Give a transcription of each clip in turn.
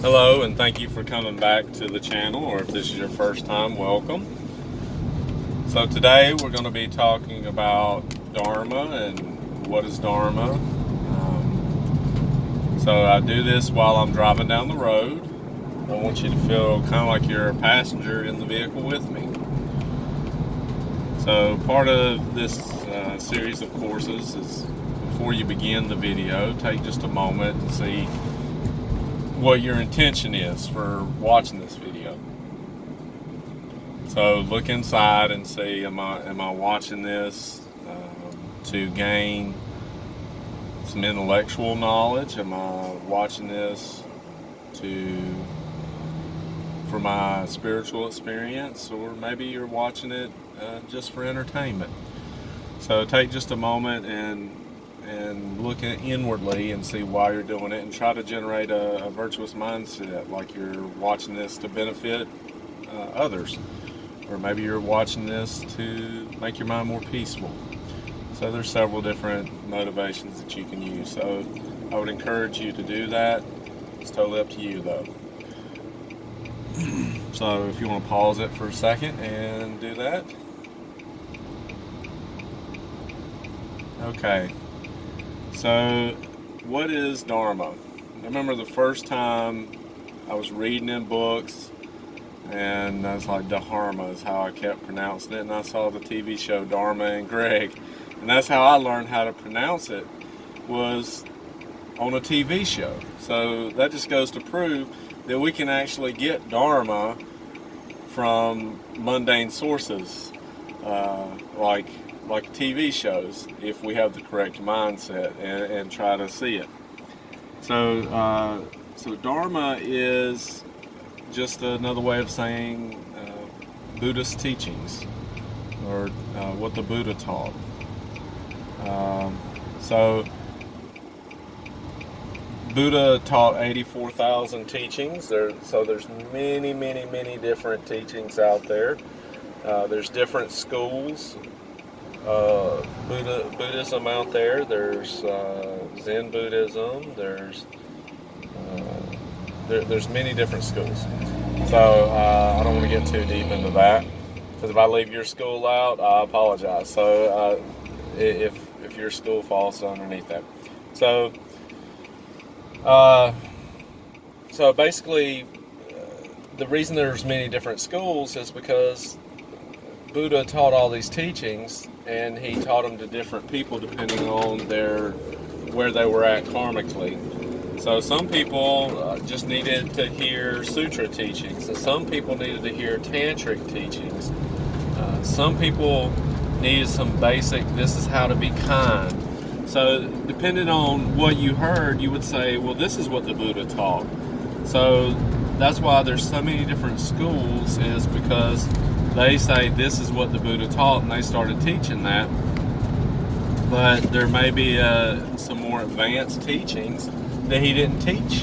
Hello, and thank you for coming back to the channel, or if this is your first time, welcome. So today we're going to be talking about Dharma and what is Dharma. So I do this while I'm driving down the road. I want you to feel kind of like you're a passenger in the vehicle with me. So part of this series of courses is, before you begin the video, take just a moment and see what your intention is for watching this video. So look inside and see, am I watching this to gain some intellectual knowledge? Am I watching this for my spiritual experience? Or maybe you're watching it just for entertainment. So take just a moment and look inwardly and see why you're doing it, and try to generate a virtuous mindset, like you're watching this to benefit others, or maybe you're watching this to make your mind more peaceful. So there's several different motivations that you can use. So I would encourage you to do that. It's totally up to you though. So if you want to pause it for a second and do that. Okay. So, what is Dharma? I remember the first time I was reading in books, and I was like, dharma is how I kept pronouncing it, and I saw the TV show Dharma and Greg, and that's how I learned how to pronounce it, was on a TV show. So that just goes to prove that we can actually get Dharma from mundane sources, like TV shows, if we have the correct mindset and try to see it. So Dharma is just another way of saying Buddhist teachings, or what the Buddha taught. So Buddha taught 84,000 teachings. So there's many different teachings out there. There's different schools. Buddhism out there. There's Zen Buddhism. There's many different schools. So I don't want to get too deep into that, because if I leave your school out, I apologize. So if your school falls underneath that. So basically, the reason there's many different schools is because Buddha taught all these teachings, and he taught them to different people depending on where they were at karmically. So some people just needed to hear sutra teachings, and some people needed to hear tantric teachings. Some people needed some basic, this is how to be kind. So depending on what you heard, you would say, well, this is what the Buddha taught. So that's why there's so many different schools, is because they say this is what the Buddha taught, and they started teaching that. But there may be some more advanced teachings that he didn't teach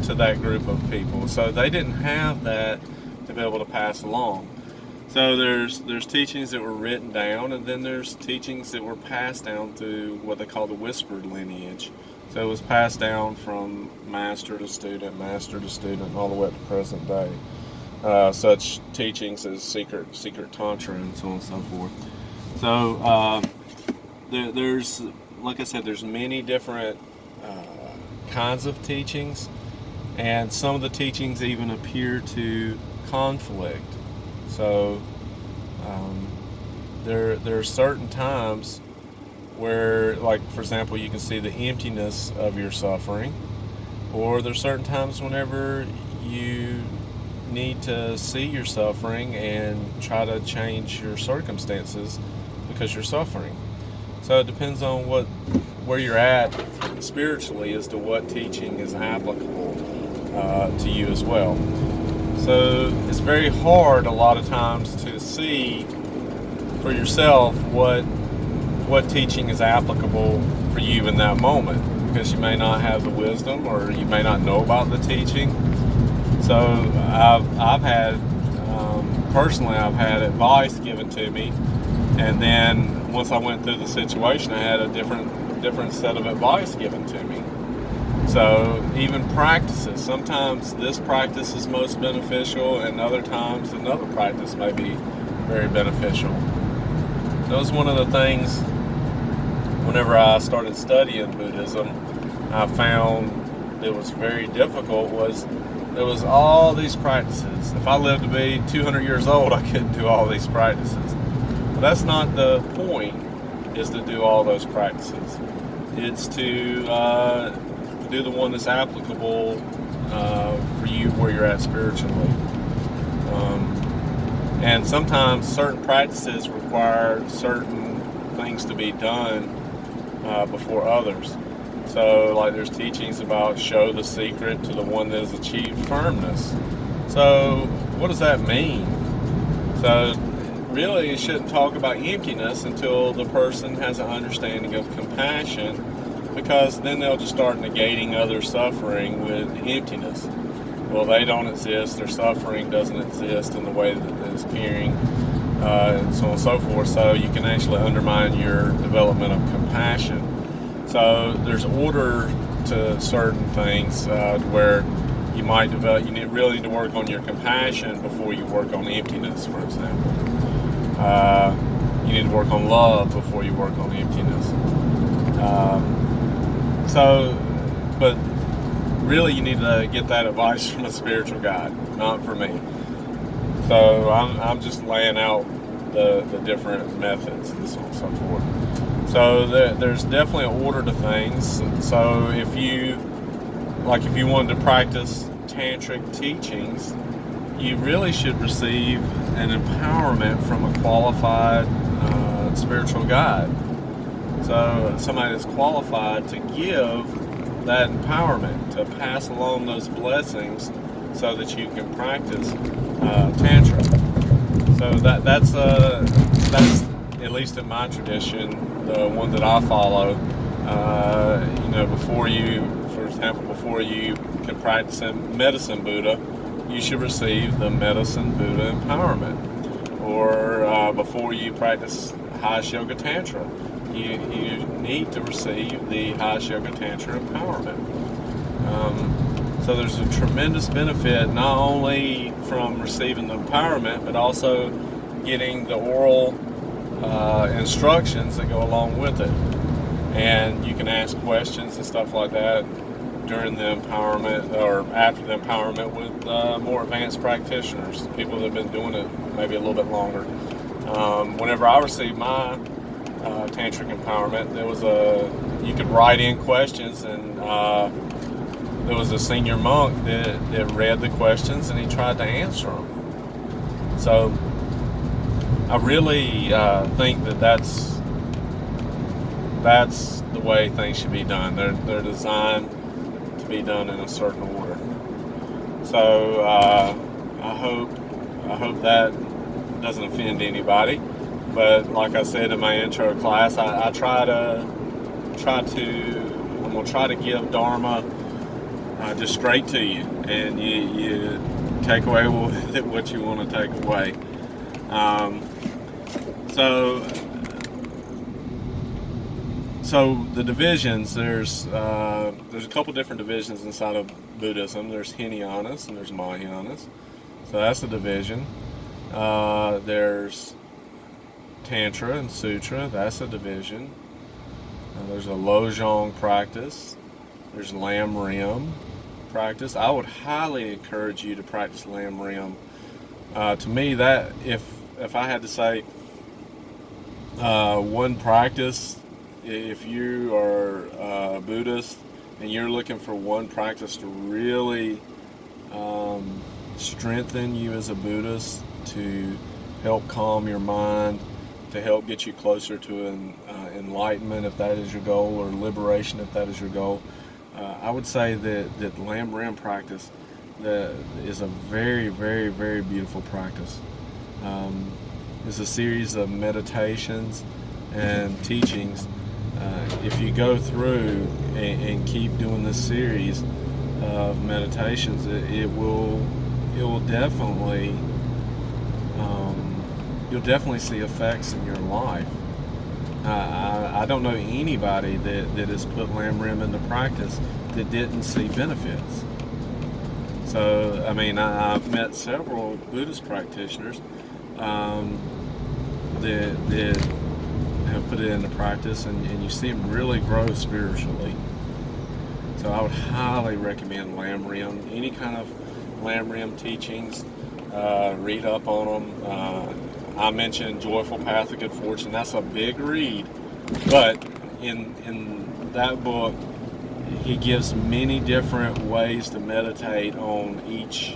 to that group of people. So they didn't have that to be able to pass along. So there's teachings that were written down, and then there's teachings that were passed down through what they call the whispered lineage. So it was passed down from master to student, all the way up to present day. Such teachings as secret tantra and so on and so forth. So there's, like I said, there's many different kinds of teachings, and some of the teachings even appear to conflict. So there are certain times where, like, for example, you can see the emptiness of your suffering, or there's certain times whenever you need to see your suffering and try to change your circumstances because you're suffering. So it depends on where you're at spiritually as to what teaching is applicable to you as well. So it's very hard a lot of times to see for yourself what teaching is applicable for you in that moment, because you may not have the wisdom, or you may not know about the teaching. So I've had personally, I've had advice given to me, and then once I went through the situation, I had a different set of advice given to me. So even practices, sometimes this practice is most beneficial and other times another practice may be very beneficial. That was one of the things whenever I started studying Buddhism, I found it was very difficult was there was all these practices. If I lived to be 200 years old, I couldn't do all these practices. But that's not the point, is to do all those practices. It's to do the one that's applicable for you where you're at spiritually. And sometimes certain practices require certain things to be done before others. So like there's teachings about show the secret to the one that has achieved firmness. So what does that mean? So really you shouldn't talk about emptiness until the person has an understanding of compassion, because then they'll just start negating other suffering with emptiness. Well, they don't exist, their suffering doesn't exist in the way that is appearing, and so on and so forth. So you can actually undermine your development of compassion. So there's order to certain things where you might develop, you really need to work on your compassion before you work on emptiness, for example. You need to work on love before you work on emptiness. But really you need to get that advice from a spiritual guide, not for me. So I'm just laying out the different methods and so on and so forth. So there's definitely an order to things. So if you wanted to practice tantric teachings, you really should receive an empowerment from a qualified spiritual guide. So somebody that's qualified to give that empowerment, to pass along those blessings so that you can practice Tantra. So that's at least in my tradition, the one that I follow. Before you can practice Medicine Buddha, you should receive the Medicine Buddha empowerment. Or before you practice Hatha Yoga Tantra, you need to receive the Hatha Yoga Tantra empowerment. So there's a tremendous benefit not only from receiving the empowerment, but also getting the oral instructions that go along with it. And you can ask questions and stuff like that during the empowerment or after the empowerment with more advanced practitioners, people that have been doing it maybe a little bit longer. Whenever I received my tantric empowerment, you could write in questions, and there was a senior monk that read the questions and he tried to answer them. So I really think that's the way things should be done. They're designed to be done in a certain order. So I hope that doesn't offend anybody. But like I said in my intro class, I'm gonna try to give Dharma just straight to you, and you take away what you want to take away. So the divisions, there's a couple different divisions inside of Buddhism. There's Hinayanas and there's Mahayanas. So that's the division. There's Tantra and Sutra, that's a division. There's a Lojong practice. There's Lam Rim practice. I would highly encourage you to practice Lam Rim. To me, that if I had to say one practice, if you are a Buddhist and you're looking for one practice to really strengthen you as a Buddhist, to help calm your mind, to help get you closer to enlightenment if that is your goal, or liberation if that is your goal, I would say that Lam Rim practice is a very, very, very beautiful practice. It's a series of meditations and teachings. If you go through and keep doing this series of meditations, it will definitely you'll definitely see effects in your life. I don't know anybody that has put lamb rim into practice that didn't see benefits. So, I mean, I've met several Buddhist practitioners that have put it into practice, and you see them really grow spiritually. So I would highly recommend lamb rim, any kind of lamb rim teachings. Read up on them. I mentioned Joyful Path of Good Fortune. That's a big read, but in that book, he gives many different ways to meditate on each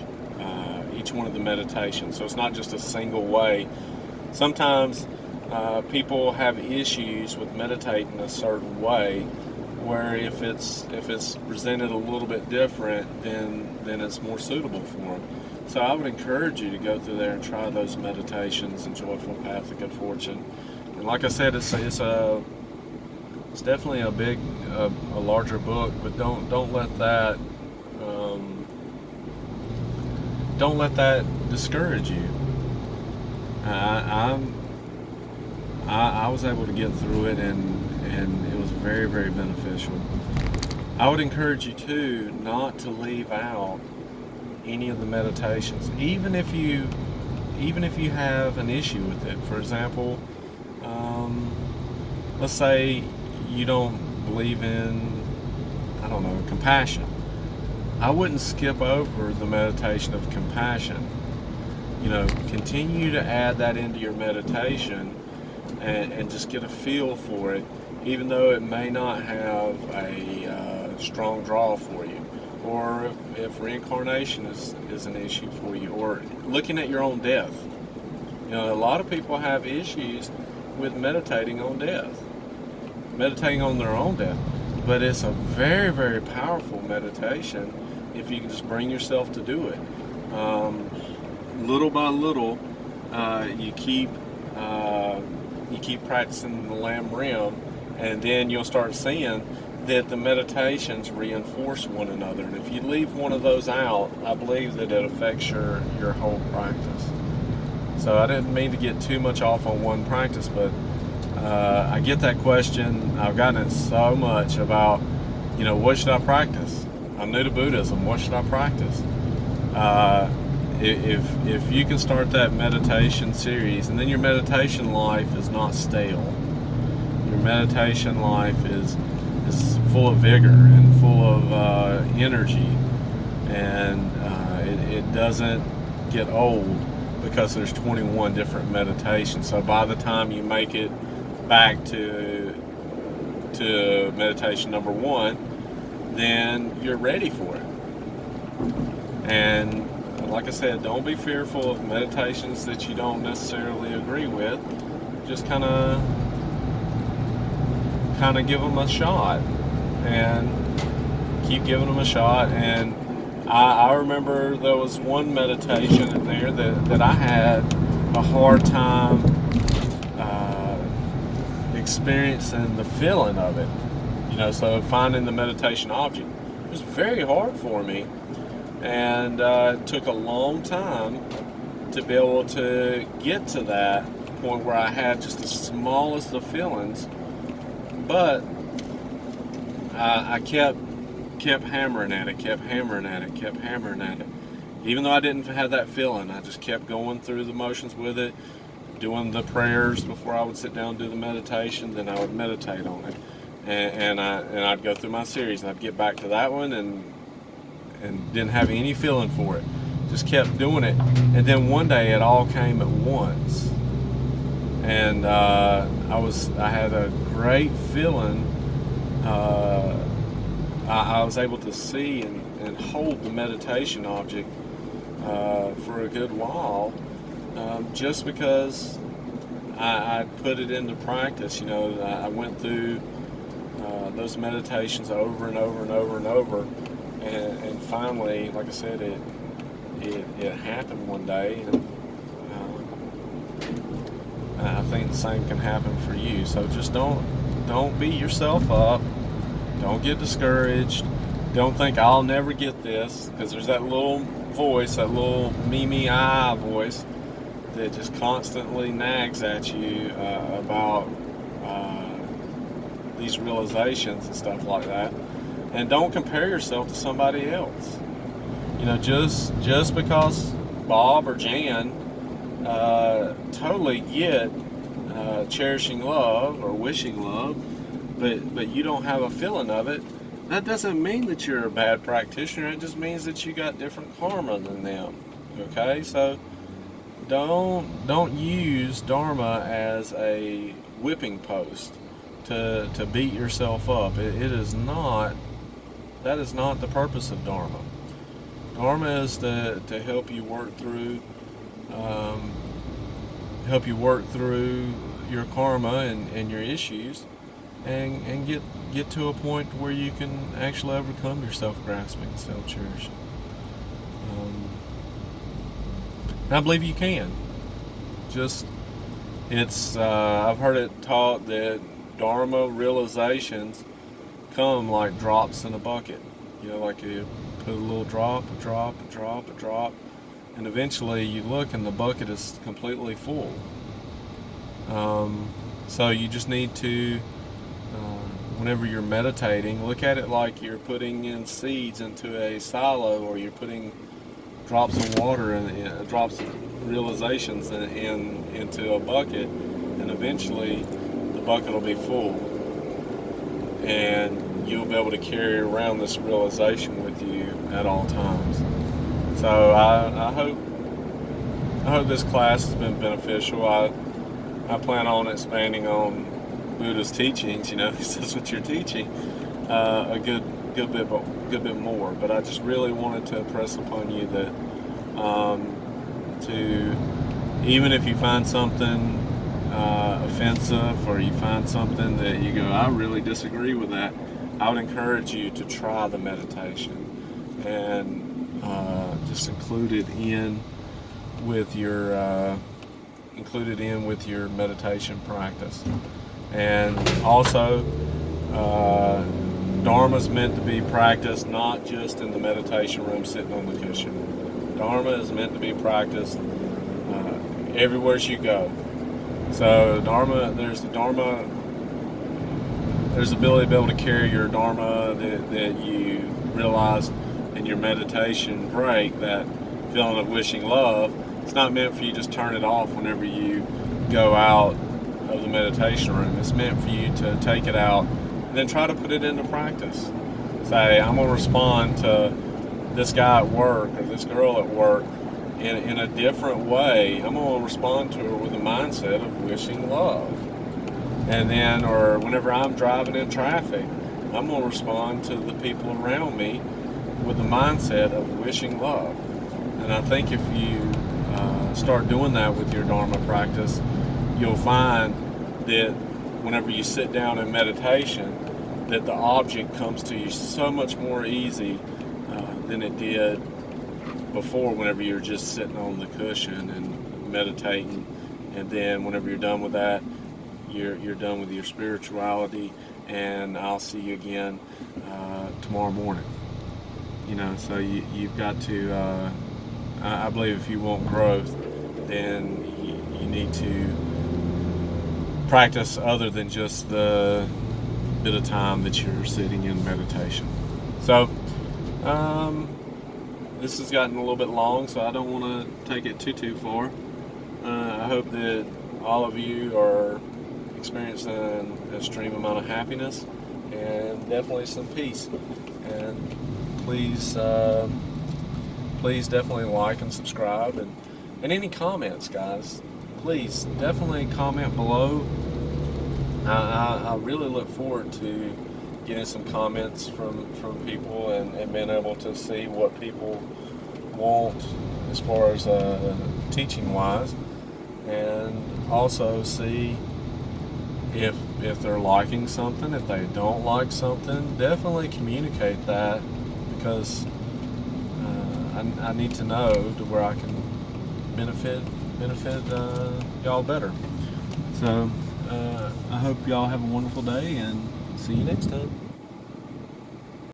one of the meditations. So it's not just a single way. Sometimes people have issues with meditating a certain way, where if it's presented a little bit different, then it's more suitable for them. So I would encourage you to go through there and try those meditations and Joyful Path of Good Fortune. And like I said, it's definitely a larger book, but don't let that discourage you. I was able to get through it, and it was very, very beneficial. I would encourage you too not to leave out any of the meditations, even if you have an issue with it. For example, let's say you don't believe in, I don't know, compassion. I wouldn't skip over the meditation of compassion. Continue to add that into your meditation, and just get a feel for it, even though it may not have a strong draw for you, or if reincarnation is an issue for you, or looking at your own death. A lot of people have issues with meditating on death, meditating on their own death, but it's a very, very powerful meditation if you can just bring yourself to do it. Little by little, you keep practicing the lamb rim, and then you'll start seeing that the meditations reinforce one another. And if you leave one of those out, I believe that it affects your whole practice. So I didn't mean to get too much off on one practice, but I get that question. I've gotten it so much about, what should I practice? I'm new to Buddhism. What should I practice? If you can start that meditation series, and then your meditation life is not stale. Your meditation life is full of vigor and full of energy, and it doesn't get old because there's 21 different meditations. So by the time you make it back to meditation number 1, then you're ready for it. And like I said, don't be fearful of meditations that you don't necessarily agree with. Just kind of give them a shot, and keep giving them a shot. And I remember there was one meditation in there that I had a hard time experiencing the feeling of it. So finding the meditation object, it was very hard for me. And it took a long time to be able to get to that point where I had just the smallest of feelings. But I kept hammering at it, kept hammering at it. Even though I didn't have that feeling, I just kept going through the motions with it, doing the prayers before I would sit down and do the meditation. Then I would meditate on it, and I'd go through my series, and I'd get back to that one, and didn't have any feeling for it. Just kept doing it, and then one day it all came at once, and I had a great feeling. I was able to see and hold the meditation object for a good while, just because I put it into practice. I went through those meditations over and over and over and over. And finally, like I said, it happened one day, and I think the same can happen for you. So just don't beat yourself up. Don't get discouraged. Don't think I'll never get this, because there's that little voice, that little me voice that just constantly nags at you about these realizations and stuff like that. And don't compare yourself to somebody else. Just because Bob or Jan totally get cherishing love or wishing love, but you don't have a feeling of it, that doesn't mean that you're a bad practitioner. It just means that you got different karma than them. Okay, so don't use dharma as a whipping post to beat yourself up. It is not. That is not the purpose of dharma. Dharma is to help you work through your karma and your issues, and get to a point where you can actually overcome your self-grasping and self-cherishing. I believe you can. I've heard it taught that dharma realizations come like drops in a bucket. Like you put a little drop, a drop, a drop, a drop, and eventually you look and the bucket is completely full. So you just need to, whenever you're meditating, look at it like you're putting in seeds into a silo, or you're putting drops of water and drops of realizations into a bucket, and eventually the bucket will be full, and you'll be able to carry around this realization with you at all times. So I hope this class has been beneficial. I plan on expanding on Buddha's teachings, because that's what you're teaching, a good bit more. But I just really wanted to impress upon you that even if you find something offensive, or you find something that you go, I really disagree with that, I would encourage you to try the meditation and just include it in with your meditation practice. And also, Dharma is meant to be practiced not just in the meditation room sitting on the cushion. Dharma is meant to be practiced everywhere you go. So there's the ability to be able to carry your Dharma that you realize in your meditation break, that feeling of wishing love. It's not meant for you to just turn it off whenever you go out of the meditation room. It's meant for you to take it out and then try to put it into practice. Say, I'm going to respond to this guy at work or this girl at work in a different way. I'm going to respond to her with a mindset of wishing love. And then, or whenever I'm driving in traffic, I'm going to respond to the people around me with the mindset of wishing love. And I think if you start doing that with your Dharma practice, you'll find that whenever you sit down in meditation, that the object comes to you so much more easy than it did before, whenever you're just sitting on the cushion and meditating. And then whenever you're done with that, you're done with your spirituality, and I'll see you again tomorrow morning. So you've got to, I believe if you want growth, then you need to practice other than just the bit of time that you're sitting in meditation. So this has gotten a little bit long, so I don't want to take it too far. I hope that all of you are experiencing an extreme amount of happiness and definitely some peace. And please definitely like and subscribe, and any comments, guys, please definitely comment below. I really look forward to getting some comments from people and being able to see what people want as far as teaching wise, and also see if they're liking something. If they don't like something, definitely communicate that, because I need to know to where I can benefit y'all better. So I hope y'all have a wonderful day, and see you next time.